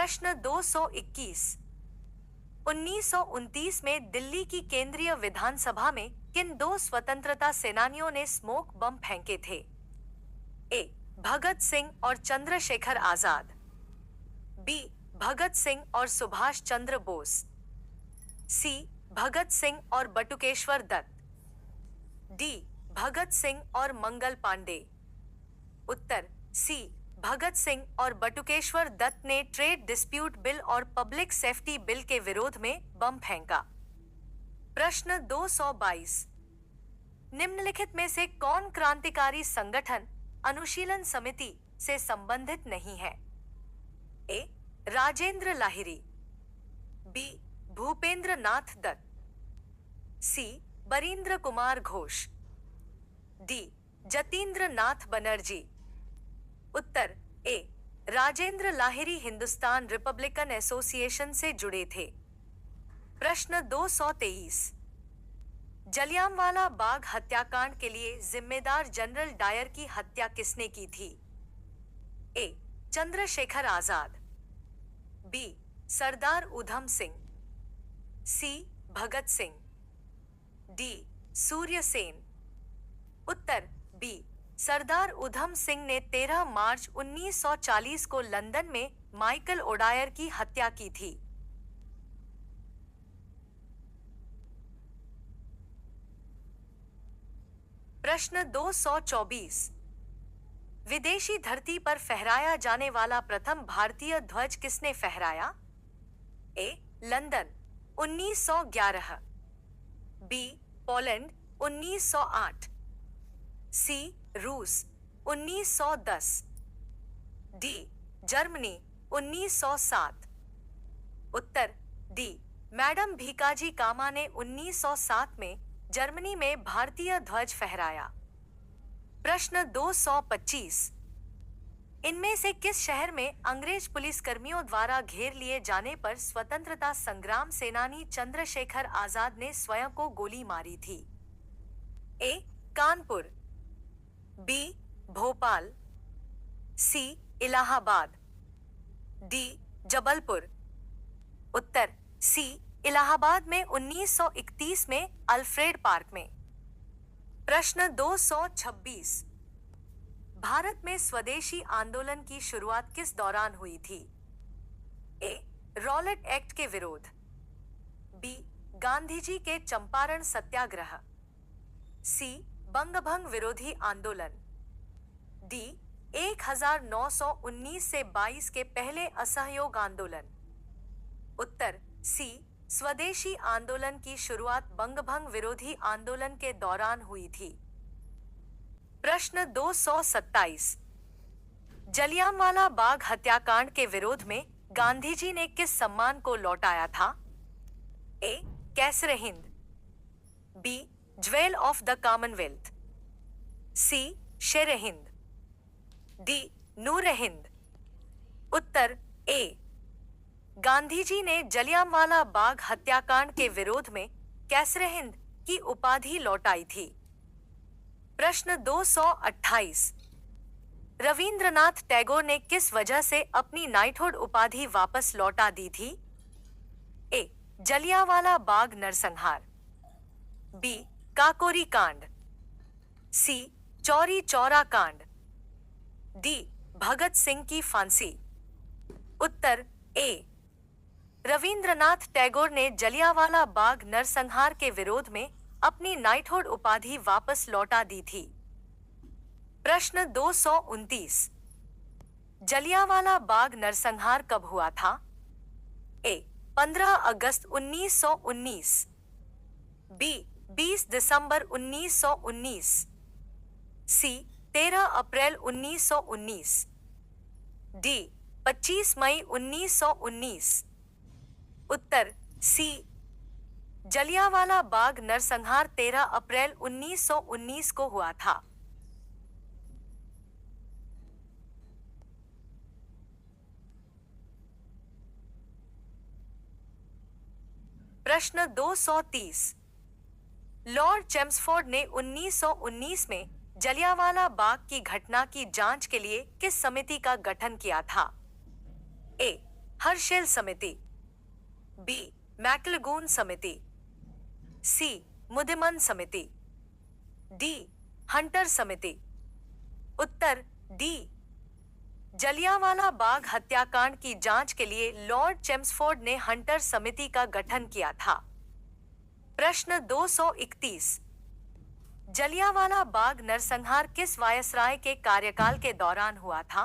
प्रश्न 221। 1929 में दिल्ली की केंद्रीय विधानसभा में किन दो स्वतंत्रता सेनानियों ने स्मोक बम फेंके थे? ए. भगत सिंह और चंद्रशेखर आजाद। बी. भगत सिंह और सुभाष चंद्र बोस। सी. भगत सिंह और बटुकेश्वर दत्त। डी. भगत सिंह और मंगल पांडे। उत्तर सी. भगत सिंह और बटुकेश्वर दत्त ने ट्रेड डिस्प्यूट बिल और पब्लिक सेफ्टी बिल के विरोध में बम फेंका। प्रश्न 222। निम्नलिखित में से कौन क्रांतिकारी संगठन अनुशीलन समिति से संबंधित नहीं है? ए. राजेंद्र लाहिरी। बी. भूपेंद्र नाथ दत्त। सी. बरींद्र कुमार घोष। डी. जतींद्र नाथ बनर्जी। उत्तर ए. राजेंद्र लाहिरी हिंदुस्तान रिपब्लिकन एसोसिएशन से जुड़े थे। प्रश्न 223। जलियांवाला बाग हत्याकांड के लिए जिम्मेदार जनरल डायर की हत्या किसने की थी? ए. चंद्रशेखर आजाद। बी. सरदार उधम सिंह। सी. भगत सिंह। डी. सूर्य सेन। उत्तर बी. सरदार उधम सिंह ने 13 मार्च 1940 को लंदन में माइकल ओडायर की हत्या की थी। प्रश्न 224। विदेशी धरती पर फहराया जाने वाला प्रथम भारतीय ध्वज किसने फहराया? ए. लंदन 1911। बी. पोलैंड 1908। सी. रूस 1910। डी. जर्मनी 1907। उत्तर डी. मैडम भीकाजी कामा ने 1907 में जर्मनी में भारतीय ध्वज फहराया। प्रश्न 225। इनमें से किस शहर में अंग्रेज पुलिसकर्मियों द्वारा घेर लिए जाने पर स्वतंत्रता संग्राम सेनानी चंद्रशेखर आजाद ने स्वयं को गोली मारी थी? ए. कानपुर। बी. भोपाल। सी. इलाहाबाद। डी. जबलपुर। उत्तर सी. इलाहाबाद में 1931 में अल्फ्रेड पार्क में। प्रश्न 226। भारत में स्वदेशी आंदोलन की शुरुआत किस दौरान हुई थी? ए. रॉलेट एक्ट के विरोध। बी. गांधी जी के चंपारण सत्याग्रह। सी. बंगभंग विरोधी आंदोलन। डी. 1919 से 22 के पहले असहयोग आंदोलन। उत्तर सी. स्वदेशी आंदोलन की शुरुआत बंगभंग विरोधी आंदोलन के दौरान हुई थी। प्रश्न 227। जलियांवाला बाग हत्याकांड के विरोध में गांधी जी ने किस सम्मान को लौटाया था? A. Kaiser Hind. B. Jewel of the Commonwealth. C. Sher Hind. D. Noor Hind. उत्तर ए. गांधी जी ने जलियांवाला बाग हत्याकांड के विरोध में कैसर हिंद की उपाधि लौटाई थी। प्रश्न 228। रविंद्रनाथ टैगोर ने किस वजह से अपनी नाइटहुड उपाधि वापस लौटा दी थी? ए. जलियांवाला बाग नरसंहार। बी. काकोरी कांड। सी. चौरी चौरा कांड। डी. भगत सिंह की फांसी। उत्तर ए. रविंद्रनाथ टैगोर ने जलियांवाला बाग नरसंहार के विरोध में अपनी नाइटहुड उपाधि वापस लौटा दी थी। प्रश्न 229। जलियांवाला बाग नरसंहार कब हुआ था? ए. 15 अगस्त 1919। बी. 20 दिसंबर 1919। सी. 13 अप्रैल 1919। डी. 25 मई 1919। उत्तर सी. जलियांवाला बाग नरसंहार 13 अप्रैल 1919 को हुआ था। प्रश्न 230। लॉर्ड चेम्सफोर्ड ने 1919 में जलियांवाला बाग की घटना की जांच के लिए किस समिति का गठन किया था? ए. हर्शेल समिति, बी मैकलगून समिति, सी मुदिमन समिति, डी हंटर समिति। उत्तर डी। जलियांवाला बाग हत्याकांड की जांच के लिए लॉर्ड चेम्सफोर्ड ने हंटर समिति का गठन किया था। प्रश्न 231। जलियांवाला बाग नरसंहार किस वायसराय के कार्यकाल के दौरान हुआ था?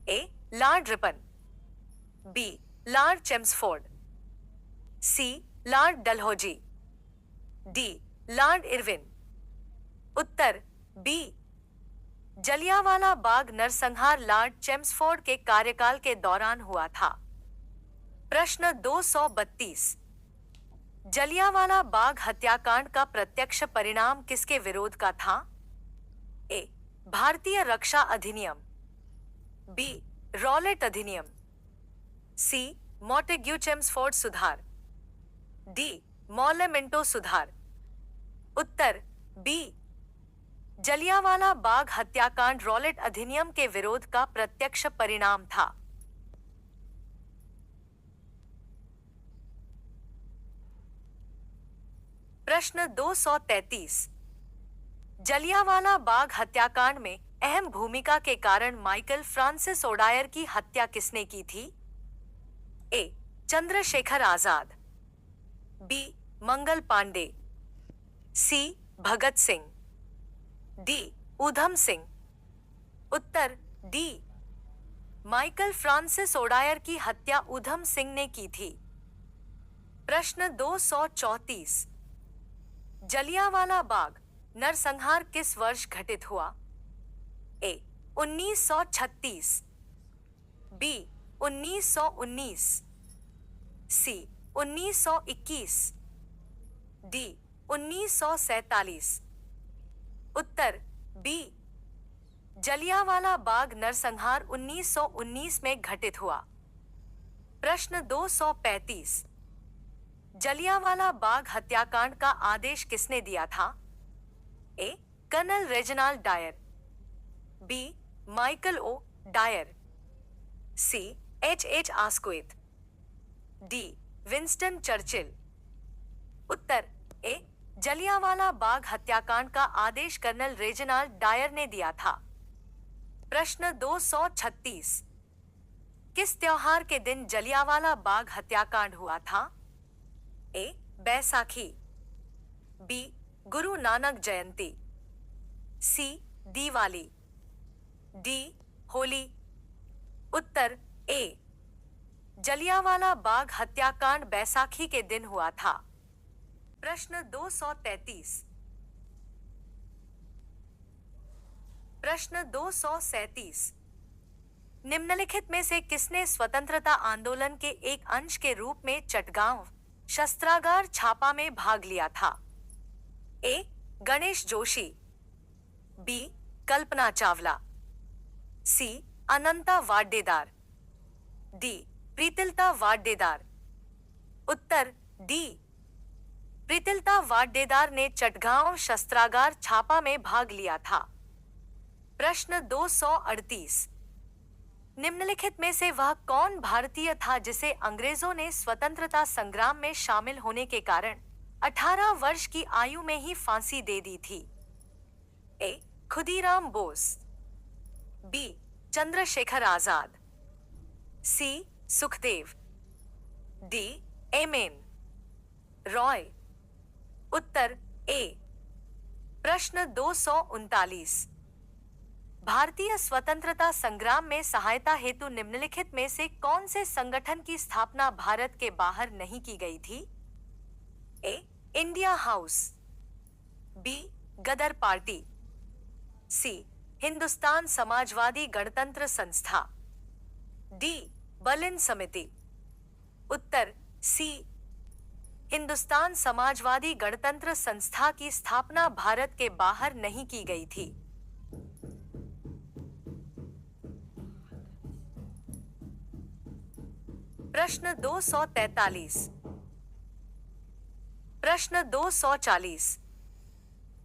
A Lord Ripon, B Lord Chelmsford, C Lord Dalhousie, D Lord Irwin. उत्तर बी। जलियांवाला बाग नरसंहार लॉर्ड चेम्सफोर्ड के कार्यकाल के दौरान हुआ था। प्रश्न 232। जलियांवाला बाग हत्याकांड का प्रत्यक्ष परिणाम किसके विरोध का था? ए भारतीय रक्षा अधिनियम, बी रॉलेट अधिनियम, सी मॉन्टेग्यू चेम्सफोर्ड सुधार, डी मॉलेमिंटो सुधार। उत्तर बी। जलियांवाला बाग हत्याकांड रॉलेट अधिनियम के विरोध का प्रत्यक्ष परिणाम था। प्रश्न 233। जलियांवाला बाग हत्याकांड में अहम भूमिका के कारण माइकल फ्रांसिस ओडायर की हत्या किसने की थी? ए चंद्रशेखर आजाद, बी मंगल पांडे, सी भगत सिंह, डी ऊधम सिंह। उत्तर डी। माइकल फ्रांसिस ओडायर की हत्या ऊधम सिंह ने की थी। प्रश्न 234। जलियांवाला बाग नरसंहार किस वर्ष घटित हुआ? ए 1936, बी 1919, सी 1921, डी 1947। उत्तर बी। जलियांवाला बाग नरसंहार 1919 में घटित हुआ। प्रश्न 235। जलियांवाला बाग हत्याकांड का आदेश किसने दिया था? A Colonel Reginald Dyer, B Michael O'Dwyer, C H Asquith, D Winston Churchill. उत्तर ए जलियांवाला बाग हत्याकांड का आदेश कर्नल रेजिनाल्ड डायर ने दिया था। प्रश्न 236। किस त्योहार के दिन जलियांवाला बाग हत्याकांड हुआ था? ए Baisakhi, B Guru Nanak Jayanti, C Diwali, D Holi. Uttar A Jallianwala Bagh हत्याकांड बैसाखी के दिन हुआ था। प्रश्न 233। प्रश्न 237। निम्नलिखित में से किसने स्वतंत्रता आंदोलन के एक अंश के रूप में चटगांव शस्त्रागार छापा में भाग लिया था? ए गणेश जोशी, बी कल्पना चावला, सी अनंता वाडेदार, डी प्रीतिलता वाडेदार। उत्तर डी। प्रीतिलता वाडेदार ने चटगांव शस्त्रागार छापा में भाग लिया था। प्रश्न 238। निम्नलिखित में से वह कौन भारतीय था जिसे अंग्रेजों ने स्वतंत्रता संग्राम में शामिल होने के कारण 18 वर्ष की आयु में ही फांसी दे दी थी? ए खुदीराम बोस, बी चंद्रशेखर आजाद, सी सुखदेव, डी एम.एन. रॉय। उत्तर ए। प्रश्न 239। भारतीय स्वतंत्रता संग्राम में सहायता हेतु निम्नलिखित में से कौन से संगठन की स्थापना भारत के बाहर नहीं की गई थी? ए इंडिया हाउस, बी गदर पार्टी, सी हिंदुस्तान समाजवादी गणतंत्र संस्था, डी बर्लिन समिति। उत्तर सी हिंदुस्तान समाजवादी गणतंत्र संस्था की स्थापना भारत के बाहर नहीं की गई थी। प्रश्न 243। प्रश्न 240।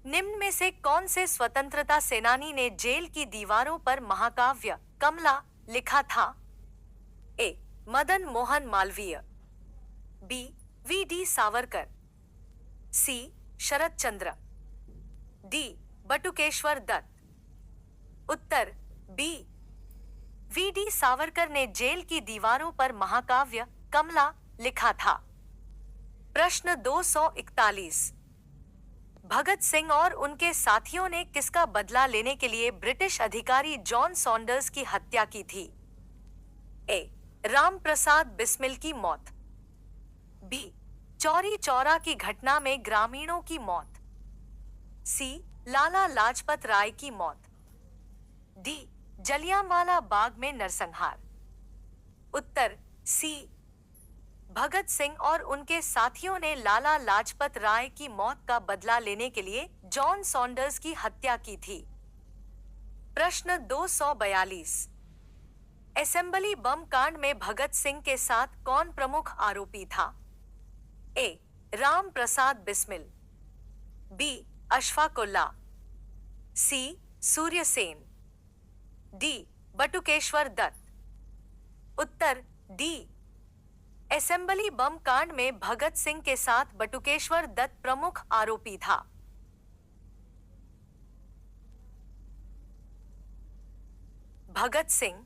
निम्न में से कौन से स्वतंत्रता सेनानी ने जेल की दीवारों पर महाकाव्य कमला लिखा था? A Madan Mohan Malviya, B V D Savarkar, C Sharad Chandra, D Batukeshwar Dutt. उत्तर बी वी डी सावरकर ने जेल की दीवारों पर महाकाव्य कमला लिखा था। प्रश्न 241, भगत सिंह और उनके साथियों ने किसका बदला लेने के लिए ब्रिटिश अधिकारी जॉन सॉन्डर्स की हत्या की थी? ए राम प्रसाद बिस्मिल की मौत, बी चौरी चौरा की घटना में ग्रामीणों की मौत, सी लाला लाजपत राय की मौत, डी जलियांवाला बाग में नरसंहार। उत्तर सी भगत सिंह और उनके साथियों ने लाला लाजपत राय की मौत का बदला लेने के लिए जॉन सॉन्डर्स की हत्या की थी। प्रश्न 242, असेंबली बम कांड में भगत सिंह के साथ कौन प्रमुख आरोपी था? ए राम प्रसाद बिस्मिल, बी अशफाक उल्लाह, सी सूर्य सेन, डी बटुकेश्वर दत्त। उत्तर डी असेंबली बम कांड में भगत सिंह के साथ बटुकेश्वर दत्त प्रमुख आरोपी था। भगत सिंह,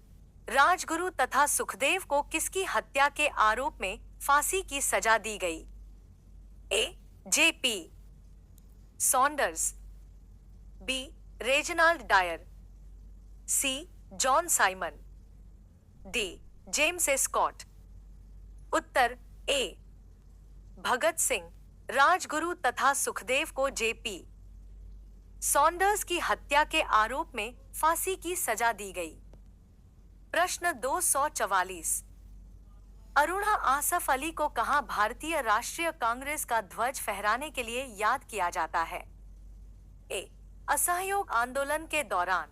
राजगुरु तथा सुखदेव को किसकी हत्या के आरोप में फांसी की सजा दी गई? A J P Saunders, B Reginald Dyer, C John Simon, D James Scott. उत्तर ए भगत सिंह, राजगुरु तथा सुखदेव को जेपी सॉन्डर्स की हत्या के आरोप में फांसी की सजा दी गई। प्रश्न 244, अरुणा आसफ अली को कहां भारतीय राष्ट्रीय कांग्रेस का ध्वज फहराने के लिए याद किया जाता है? ए असहयोग आंदोलन के दौरान,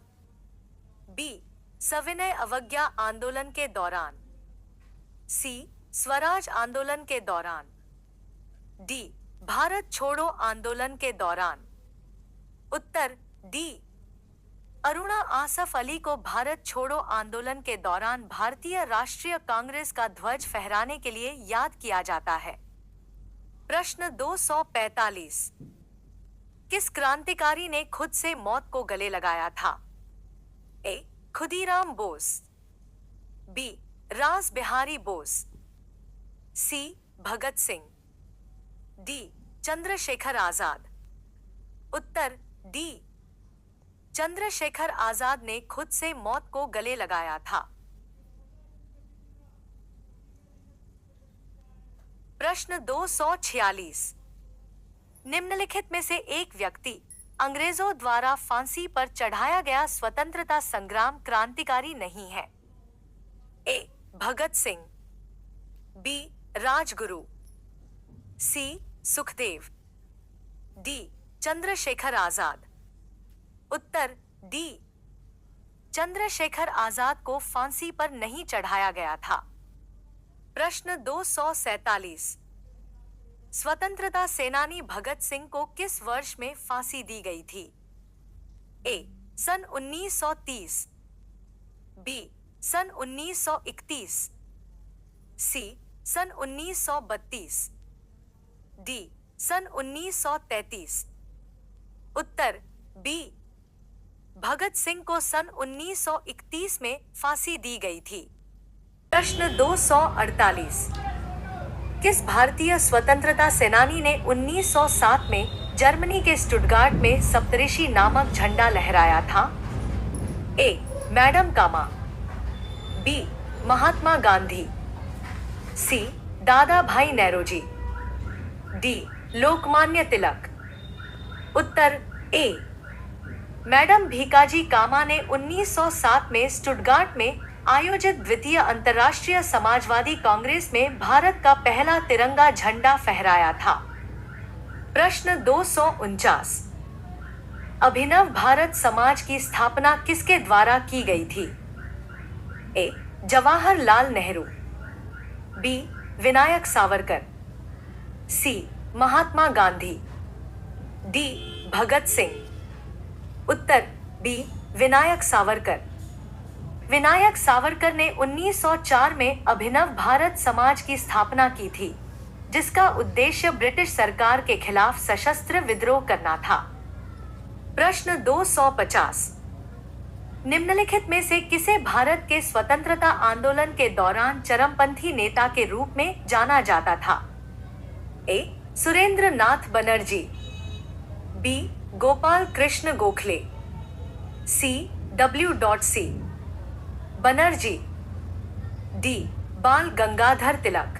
बी सविनय अवज्ञा आंदोलन के दौरान, सी स्वराज आंदोलन के दौरान, डी भारत छोड़ो आंदोलन के दौरान। उत्तर डी अरुणा आसफ अली को भारत छोड़ो आंदोलन के दौरान भारतीय राष्ट्रीय कांग्रेस का ध्वज फहराने के लिए याद किया जाता है। प्रश्न 245, किस क्रांतिकारी ने खुद से मौत को गले लगाया था? ए खुदीराम बोस, बी रास बिहारी बोस, सी भगत सिंह, डी चंद्रशेखर आजाद। उत्तर डी चंद्रशेखर आजाद ने खुद से मौत को गले लगाया था। प्रश्न 246, निम्नलिखित में से एक व्यक्ति अंग्रेजों द्वारा फांसी पर चढ़ाया गया स्वतंत्रता संग्राम क्रांतिकारी नहीं है? ए भगत सिंह, बी राजगुरु, सी सुखदेव, डी चंद्रशेखर आजाद। उत्तर डी चंद्रशेखर आजाद को फांसी पर नहीं चढ़ाया गया था। प्रश्न 247, स्वतंत्रता सेनानी भगत सिंह को किस वर्ष में फांसी दी गई थी? ए सन 1930, बी सन 1931, सी सन 1932, डी सन 1933। उत्तर बी भगत सिंह को सन 1931 में फांसी दी गई थी। प्रश्न 248, किस भारतीय स्वतंत्रता सेनानी ने 1907 में जर्मनी के स्टुटगार्ट में सप्तऋषि नामक झंडा लहराया था? ए मैडम कामा, बी महात्मा गांधी, सी दादा भाई नेरोजी, डी लोकमान्य तिलक। उत्तर ए मैडम भीकाजी कामा ने 1907 में स्टुटगार्ट में आयोजित द्वितीय अंतर्राष्ट्रीय समाजवादी कांग्रेस में भारत का पहला तिरंगा झंडा फहराया था। प्रश्न 249, अभिनव भारत समाज की स्थापना किसके द्वारा की गई थी? ए जवाहरलाल नेहरू, बी विनायक सावरकर, सी महात्मा गांधी, डी भगत सिंह। उत्तर बी विनायक सावरकर। विनायक सावरकर ने 1904 में अभिनव भारत समाज की स्थापना की थी, जिसका उद्देश्य ब्रिटिश सरकार के खिलाफ सशस्त्र विद्रोह करना था। प्रश्न 250। निम्नलिखित में से किसे भारत के स्वतंत्रता आंदोलन के दौरान चरमपंथी नेता के रूप में जाना जाता था? ए. सुरेंद्र नाथ बनर्जी, बी. गोपाल कृष्ण गोखले, सी. W.C. बनर्जी, डी. बाल गंगाधर तिलक।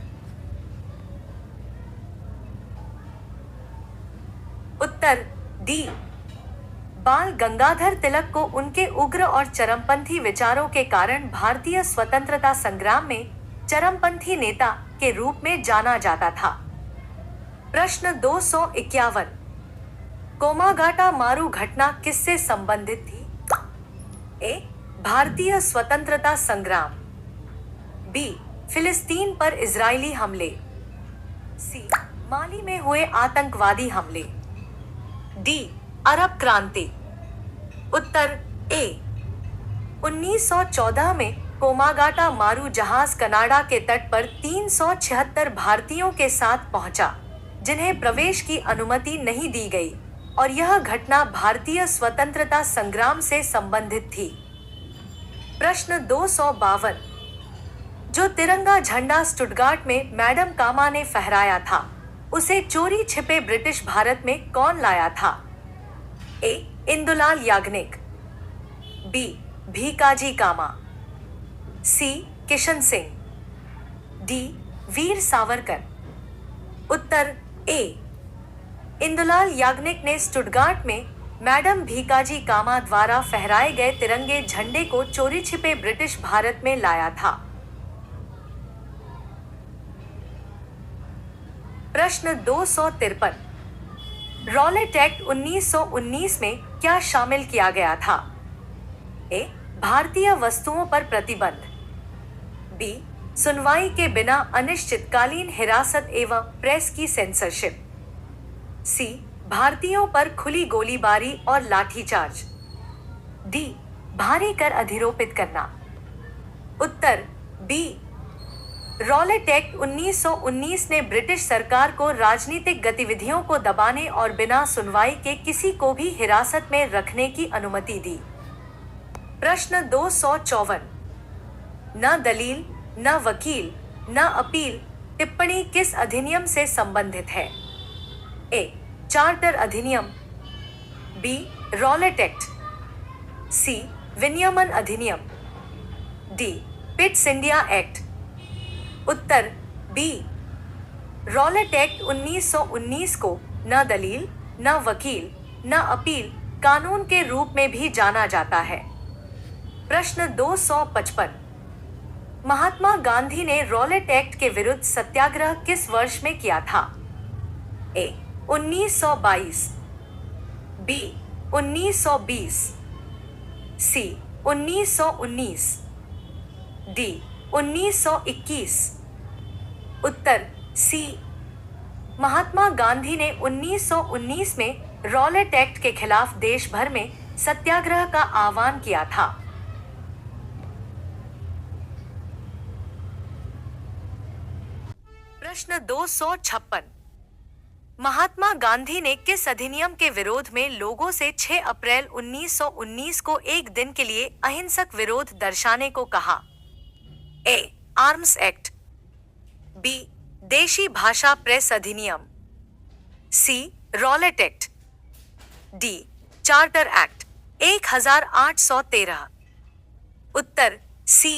उत्तर डी. बाल गंगाधर तिलक को उनके उग्र और चरमपंथी विचारों के कारण भारतीय स्वतंत्रता संग्राम में चरमपंथी नेता के रूप में जाना जाता था। प्रश्न 251। कोमागाटा मारू घटना किससे संबंधित थी? ए. भारतीय स्वतंत्रता संग्राम, बी. फिलिस्तीन पर इजरायली हमले, सी. माली में हुए आतंकवादी हमले, डी. अरब क्रांति। उत्तर ए. 1914 में कोमागाटा मारू जहाज कनाडा के तट पर 376 भारतीयों के साथ पहुंचा, जिन्हें प्रवेश की अनुमति नहीं दी गई, और यह घटना भारतीय स्वतंत्रता संग्राम से संबंधित थी। प्रश्न 252। जो तिरंगा झंडा स्टुटगार्ट में मैडम कामा ने फहराया था, उसे चोरी छिपे ब्रिटिश भारत में कौन लाया था? ए. इंदुलाल याग्निक, बी. भीकाजी कामा, सी. किशन सिंह, डी. वीर सावरकर। उत्तर ए. इंदुलाल याग्निक ने स्टुटगार्ट में मैडम भीकाजी कामा द्वारा फहराए गए तिरंगे झंडे को चोरी छिपे ब्रिटिश भारत में लाया था। प्रश्न 253। रॉलेट एक्ट 1919 में क्या शामिल किया गया था? ए. भारतीय वस्तुओं पर प्रतिबंध, बी. सुनवाई के बिना अनिश्चितकालीन हिरासत एवं प्रेस की सेंसरशिप, सी. भारतीयों पर खुली गोलीबारी और लाठीचार्ज, डी. भारी कर अधिरोपित करना। उत्तर बी. रॉलेट एक्ट 1919 ने ब्रिटिश सरकार को राजनीतिक गतिविधियों को दबाने और बिना सुनवाई के किसी को भी हिरासत में रखने की अनुमति दी। प्रश्न 254। न दलील, न वकील, न अपील टिप्पणी किस अधिनियम से संबंधित है? ए. चार्टर अधिनियम, बी. Rowlatt Act, C. विनियमन अधिनियम, डी. Pitt's India Act. उत्तर बी. रॉलेट एक्ट 1919 को न दलील, न वकील, न अपील कानून के रूप में भी जाना जाता है। प्रश्न 255। महात्मा गांधी ने रॉलेट एक्ट के विरुद्ध सत्याग्रह किस वर्ष में किया था? ए. 1922, बी. 1920, सी. 1919, डी. 1921। उत्तर सी. महात्मा गांधी ने 1919 में रॉलेट एक्ट के खिलाफ देश भर में सत्याग्रह का आह्वान किया था। प्रश्न 256। महात्मा गांधी ने किस अधिनियम के विरोध में लोगों से 6 अप्रैल 1919 को एक दिन के लिए अहिंसक विरोध दर्शाने को कहा? ए. Arms Act, B. देशी भाषा प्रेस अधिनियम, C. Rowlatt Act, D. Charter act 1813। उत्तर सी.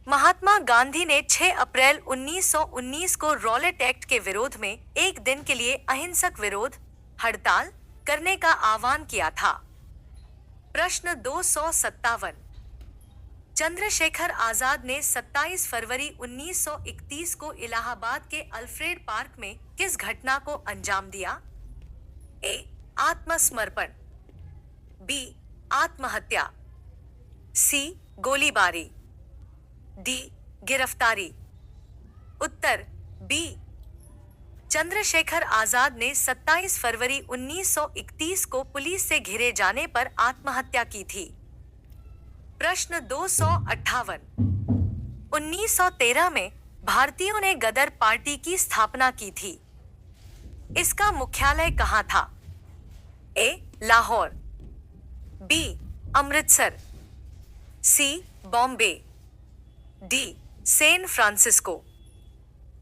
महात्मा गांधी ने 6 अप्रैल 1919 को रॉलेट एक्ट के विरोध में एक दिन के लिए अहिंसक विरोध हड़ताल करने का आह्वान किया था। प्रश्न 257। चंद्रशेखर आजाद ने 27 फरवरी 1931 को इलाहाबाद के अल्फ्रेड पार्क में किस घटना को अंजाम दिया? ए. आत्मसमर्पण, बी. आत्महत्या, सी. गोलीबारी, डी. गिरफ्तारी। उत्तर बी. चंद्रशेखर आजाद ने 27 फरवरी 1931 को पुलिस से घिरे जाने पर आत्महत्या की थी। प्रश्न 258। 1913 में भारतीयों ने गदर पार्टी की स्थापना की थी। इसका मुख्यालय कहाँ था? A. Lahore, B. Amritsar, C. Bombay, D. San Francisco.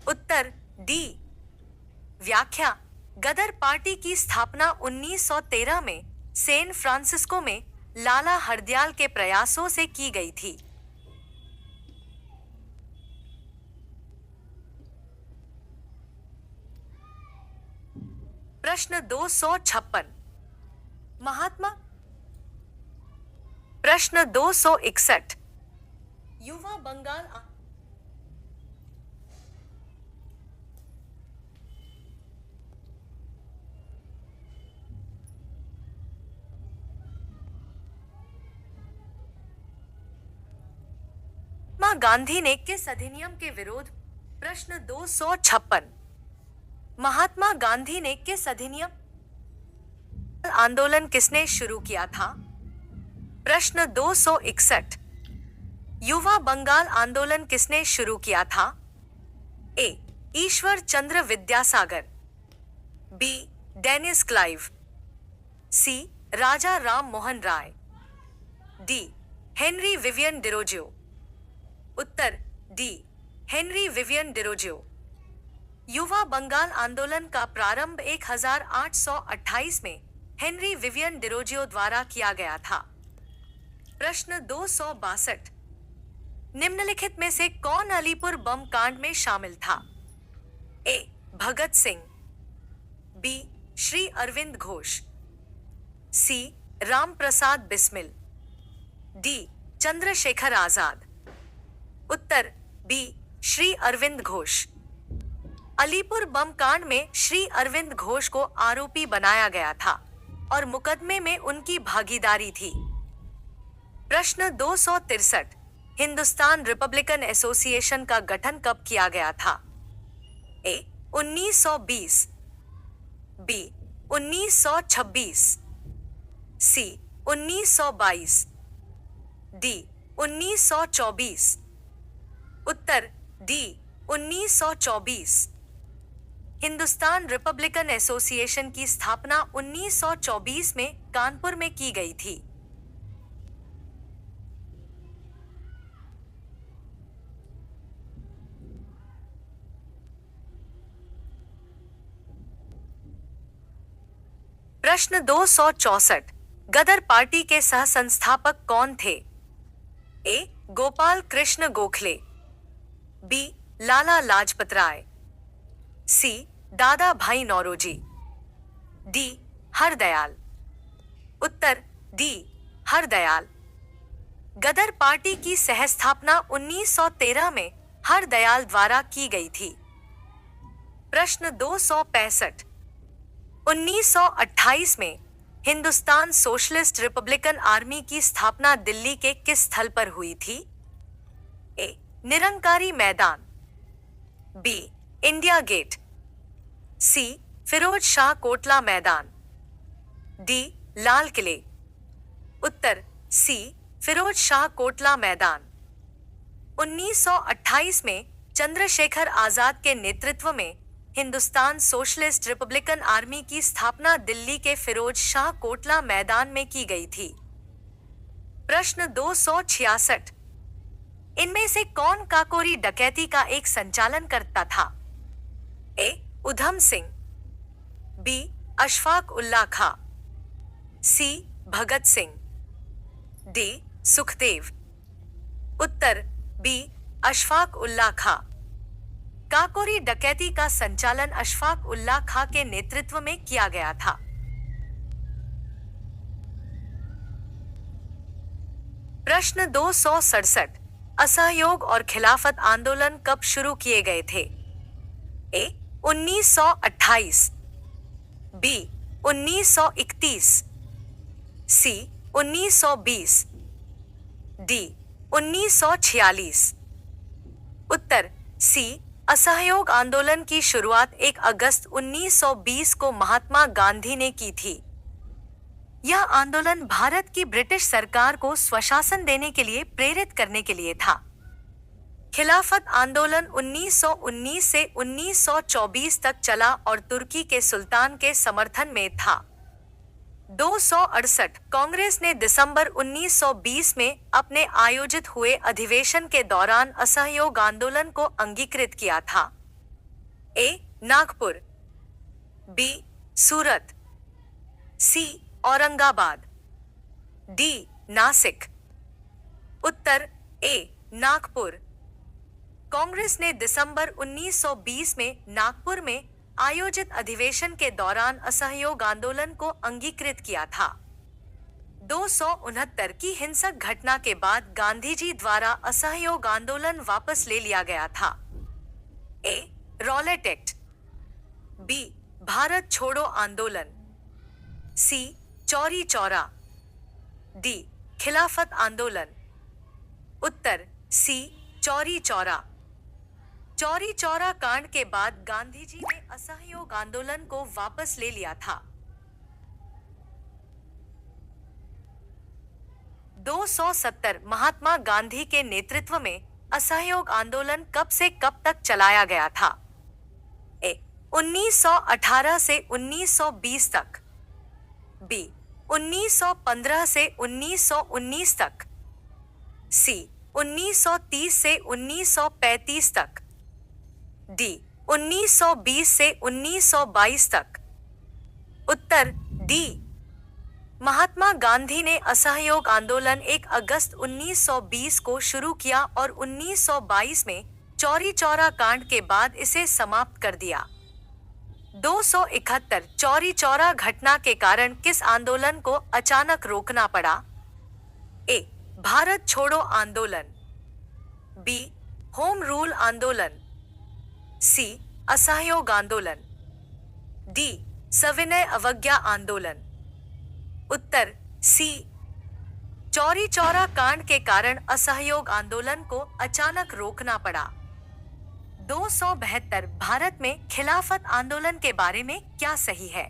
उत्तर डी। व्याख्या: गदर पार्टी की स्थापना 1913 में सैन फ्रांसिस्को में लाला हरदयाल के प्रयासों से की गई थी। प्रश्न 256। महात्मा। प्रश्न 261। युवा बंगाल महात्मा गांधी ने किस अधिनियम के विरोध? प्रश्न 256। महात्मा गांधी ने किस अधिनियम आंदोलन किसने शुरू किया था? प्रश्न 261। युवा बंगाल आंदोलन किसने शुरू किया था? A. Ishwar Chandra Vidyasagar, B. Dennis Clive, C. Raja Ram Mohan Roy, D. Henry Vivian Derozio. उत्तर डी. Henry Vivian Derozio. युवा बंगाल आंदोलन का प्रारंभ 1828 में हेनरी विवियन डिरोजियो द्वारा किया गया था। प्रश्न 262। निम्नलिखित में से कौन अलीपुर बम कांड में शामिल था? ए. भगत सिंह, बी. श्री अरविंद घोष, सी. राम प्रसाद बिस्मिल, डी. चंद्रशेखर आजाद। उत्तर बी. श्री अरविंद घोष। अलीपुर बम कांड में श्री अरविंद घोष को आरोपी बनाया गया था और मुकदमे में उनकी भागीदारी थी। प्रश्न 263। हिंदुस्तान रिपब्लिकन एसोसिएशन का गठन कब किया गया था? ए. 1920, बी. 1926, सी. 1922, डी. 1924। उत्तर डी. 1924। हिंदुस्तान रिपब्लिकन एसोसिएशन की स्थापना 1924 में कानपुर में की गई थी। प्रश्न 264। गदर पार्टी के सह संस्थापक कौन थे? ए. गोपाल कृष्ण गोखले, बी. लाला लाजपत राय, सी. दादा भाई नौरोजी, डी. हरदयाल। उत्तर डी. हरदयाल। गदर पार्टी की सहस्थापना 1913 में हरदयाल द्वारा की गई थी। प्रश्न 265। 1928 में हिंदुस्तान सोशलिस्ट रिपब्लिकन आर्मी की स्थापना दिल्ली के किस स्थल पर हुई थी? ए. निरंकारी मैदान, बी. इंडिया गेट, सी. फिरोज शाह कोटला मैदान, डी. लाल किले। उत्तर सी. फिरोज शाह कोटला मैदान। 1928 में चंद्रशेखर आजाद के नेतृत्व में हिंदुस्तान सोशलिस्ट रिपब्लिकन आर्मी की स्थापना दिल्ली के फिरोज शाह कोटला मैदान में की गई थी। प्रश्न 266। इनमें से कौन काकोरी डकैती का एक संचालन करता था? ए. उधम सिंह, बी. अशफाक उल्ला खां, सी. भगत सिंह, डी. सुखदेव। उत्तर बी. अशफाक उल्ला खां। काकोरी डकैती का संचालन अशफाक उल्ला खां के नेतृत्व में किया गया था। प्रश्न 267। असहयोग और खिलाफत आंदोलन कब शुरू किए गए थे? ए. 1928, बी. 1931, सी. 1920, डी. 1946। उत्तर सी. असहयोग आंदोलन की शुरुआत 1 अगस्त 1920 को महात्मा गांधी ने की थी। यह आंदोलन भारत की ब्रिटिश सरकार को स्वशासन देने के लिए प्रेरित करने के लिए था। खिलाफत आंदोलन 1919 से 1924 तक चला और तुर्की के सुल्तान के समर्थन में था। 268 कांग्रेस ने दिसंबर 1920 में अपने आयोजित हुए अधिवेशन के दौरान असहयोग आंदोलन को अंगीकृत किया था। ए. नागपुर, बी. सूरत, सी. औरंगाबाद, डी. नासिक। उत्तर ए. नागपुर। कांग्रेस ने दिसंबर 1920 में नागपुर में आयोजित अधिवेशन के दौरान असहयोग आंदोलन को अंगीकृत किया था। 269 की हिंसक घटना के बाद गांधी जी द्वारा असहयोग आंदोलन वापस ले लिया गया था। A. Rowlatt Act, B. Bharat छोड़ो आंदोलन, सी. चौरी चौरा, डी. खिलाफत आंदोलन। उत्तर सी. चौरी चौरा। चौरी चौरा कांड के बाद गांधी जी ने असहयोग आंदोलन को वापस ले लिया था। 270 महात्मा गांधी के नेतृत्व में असहयोग आंदोलन कब से कब तक चलाया गया था? ए. 1918 से 1920 तक, बी. 1915 से 1919 तक, सी. 1930 से 1935 तक, डी. 1920 से 1922 तक। उत्तर डी. महात्मा गांधी ने असहयोग आंदोलन 1 अगस्त 1920 को शुरू किया और 1922 में चौरी चौरा कांड के बाद इसे समाप्त कर दिया। 271 चौरी चौरा घटना के कारण किस आंदोलन को अचानक रोकना पड़ा? ए. भारत छोड़ो आंदोलन, बी. होम रूल आंदोलन, सी. असहयोग आंदोलन, डी. सविनय अवज्ञा आंदोलन। उत्तर सी. चौरी चौरा कांड के कारण असहयोग आंदोलन को अचानक रोकना पड़ा। 272 भारत में खिलाफत आंदोलन के बारे में क्या सही है?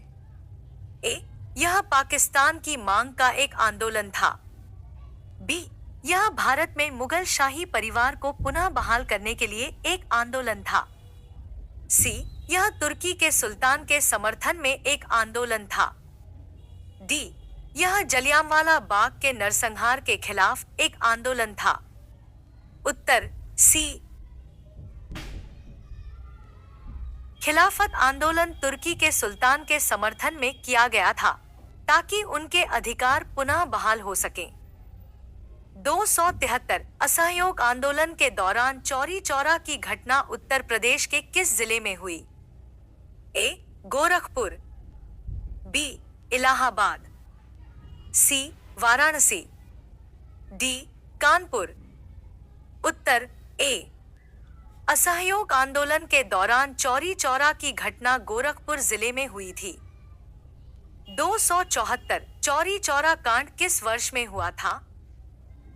ए. यह पाकिस्तान की मांग का एक आंदोलन था, बी. यह भारत में मुगल शाही परिवार को पुनः बहाल करने के लिए एक आंदोलन था, सी. यह तुर्की के सुल्तान के समर्थन में एक आंदोलन था, डी. यह जलियांवाला बाग के नरसंहार के खिलाफ एक आंदोलन था। उत्तर सी. खिलाफत आंदोलन तुर्की के सुल्तान के समर्थन में किया गया था ताकि उनके अधिकार पुनः बहाल हो सकें। 273 असहयोग आंदोलन के दौरान चौरी चौरा की घटना उत्तर प्रदेश के किस जिले में हुई? ए. गोरखपुर, बी. इलाहाबाद, सी. वाराणसी, डी. कानपुर। उत्तर ए. असहयोग आंदोलन के दौरान चौरी चौरा की घटना गोरखपुर जिले में हुई थी। 274 चौरी चौरा कांड किस वर्ष में हुआ था?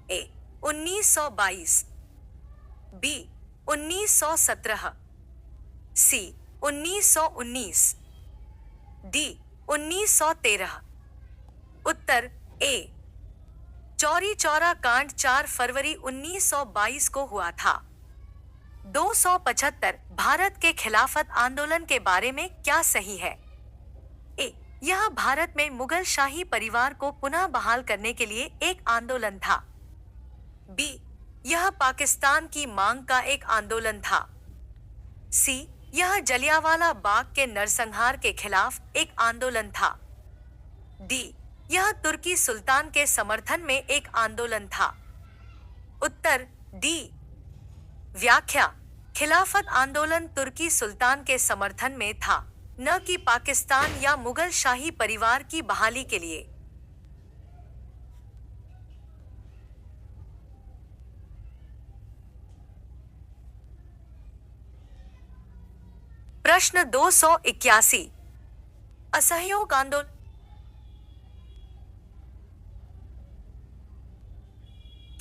ए. 1922, बी. 1917, सी. 1919, डी. 1913। उत्तर ए. चौरी चौरा कांड 4 फरवरी 1922 को हुआ था। 275 भारत के खिलाफत आंदोलन के बारे में क्या सही है? ए. यह भारत में मुगल शाही परिवार को पुनः बहाल करने के लिए एक आंदोलन था, बी. यह पाकिस्तान की मांग का एक आंदोलन था, सी. यह जलियांवाला बाग के नरसंहार के खिलाफ एक आंदोलन था, डी. यह तुर्की सुल्तान के समर्थन में एक आंदोलन था। उत्तर डी. व्याख्या: खिलाफत आंदोलन तुर्की सुल्तान के समर्थन में था, न कि पाकिस्तान या मुगल शाही परिवार की बहाली के लिए। प्रश्न 281 असहयोग आंदोलन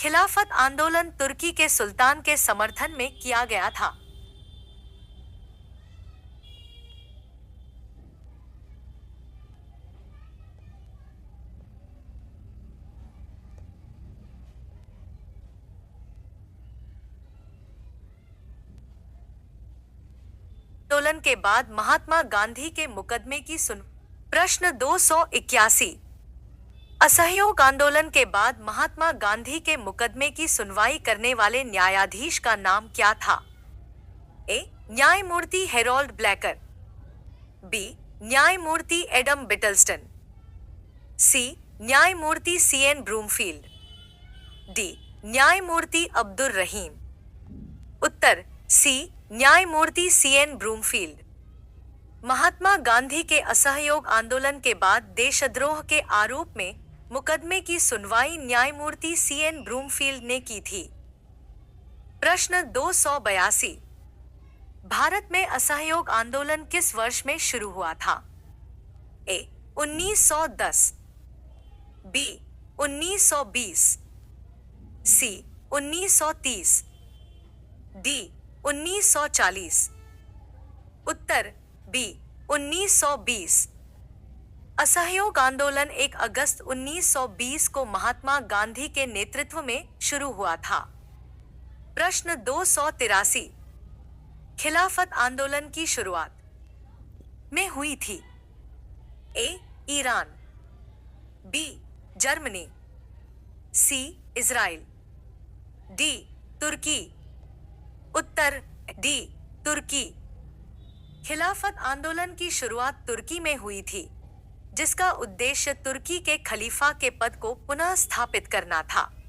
खिलाफत आंदोलन तुर्की के सुल्तान के समर्थन में किया गया था। आंदोलन के बाद महात्मा गांधी के मुकदमे की सुन। प्रश्न 281। असहयोग आंदोलन के बाद महात्मा गांधी के मुकदमे की सुनवाई करने वाले न्यायाधीश का नाम क्या था? ए. न्यायमूर्ति हेरोल्ड ब्लैकर, बी. न्यायमूर्ति एडम बिटलस्टन, सी. न्यायमूर्ति सीएन ब्रूमफील्ड, डी. न्यायमूर्ति अब्दुर रहीम। उत्तर सी. न्यायमूर्ति सीएन ब्रूमफील्ड। महात्मा गांधी के असहयोग आंदोलन के बाद देशद्रोह के आरोप में मुकदमे की सुनवाई न्यायमूर्ति सीएन ब्रूमफील्ड ने की थी। प्रश्न 282। भारत में असहयोग आंदोलन किस वर्ष में शुरू हुआ था? ए. 1910, बी. 1920, सी. 1930, डी. 1940। उत्तर बी. 1920। असहयोग आंदोलन 1 अगस्त 1920 को महात्मा गांधी के नेतृत्व में शुरू हुआ था। प्रश्न 283। खिलाफत आंदोलन की शुरुआत में हुई थी? A. Iran, B. Germany, C. Israel, D. Turkey. उत्तर डी. तुर्की। खिलाफत आंदोलन की शुरुआत तुर्की में हुई थी, जिसका उद्देश्य तुर्की के खलीफा के पद को पुनः स्थापित करना था।